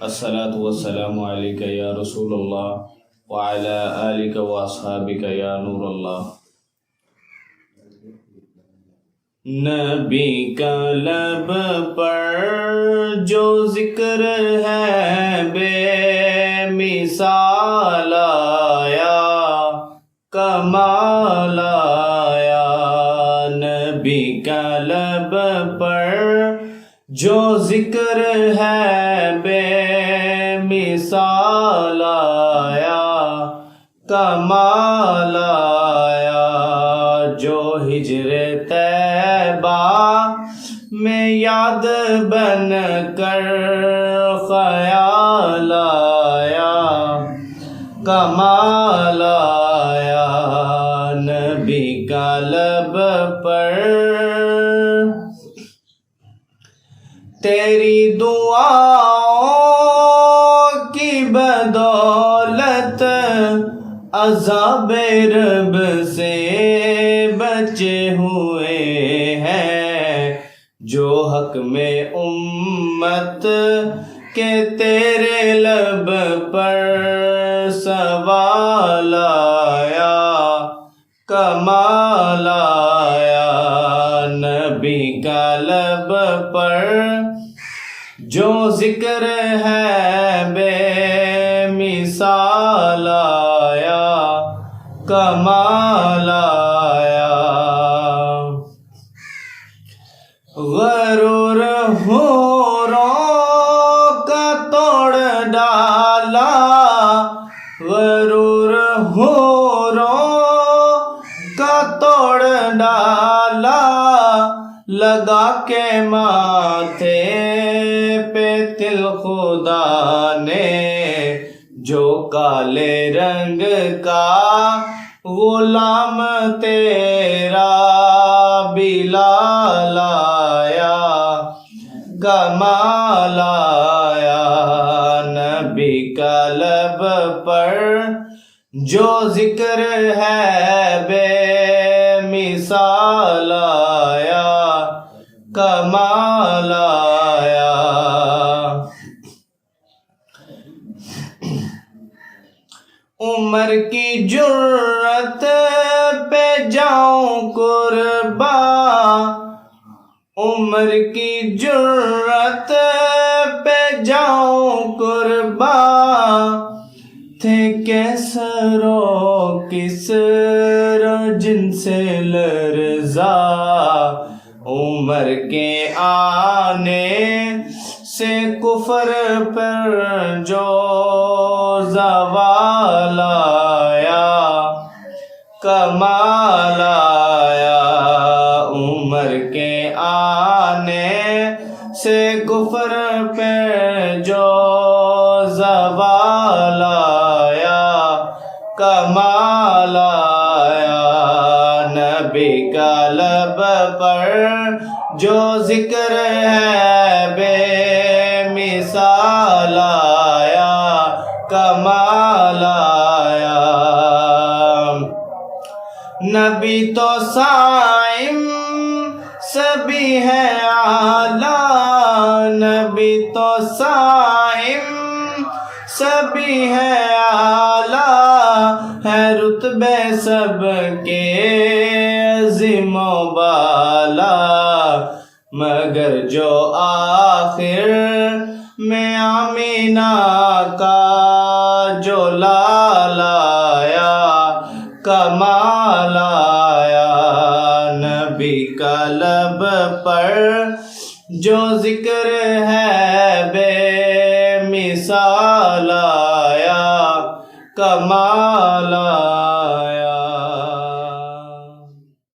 الصلاة والسلام علیک یا رسول اللہ وعلی آلک و اصحابک یا نور اللہ۔ نبی کا لب پر جو ذکر ہے بے مثال آیا، کمال آیا۔ نبی کا لب پر جو ذکر ہے بے مثال آیا، کمال آیا۔ جو ہجر طیبہ میں یاد بن کر خیال آیا، کمال آیا۔ نبی کا لب پر تیری دعاؤں کی بدولت عذاب رب سے بچے ہوئے ہیں، جو حق میں امت کے تیرے لب پر سوال آیا، کمال آیا۔ نبی کا لب پر جو ذکر ہے بے مثال آیا، کمال آیا۔ غرور حوروں کا توڑ ڈالا، غرور حوروں کا توڑ ڈالا، لگا کے ماتھے پہ تل خدا نے، جو کالے رنگ کا غلام تیرا بلال آیا، کمال آیا۔ نبی کا لب پر جو ذکر ہے بے مثال آیا، کمال آیا۔ عمر کی جرت پہ جاؤں قرباں، عمر کی جرت پہ جاؤں قرباں، تھے کیسر و کسر جن سے لرزا، عمر کے آنے سے کفر پر جو زوال آیا، کمال آیا۔ عمر کے آنے سے کفر پر جو زوال آیا، کمال آیا۔ نبی کا لب پر جو ذکر ہے بے مثال آیا، کمال آیا۔ نبی تو صائم سبھی ہے اعلیٰ، نبی تو صائم سبھی ہے اعلیٰ، ہے رتبے سب کے عظیم و بالا، مگر جو آخر میں آمینہ کا جو لال آیا، کمال آیا۔ نبی کا لب پر جو ذکر ہے بے مثال آیا، کمال آیا۔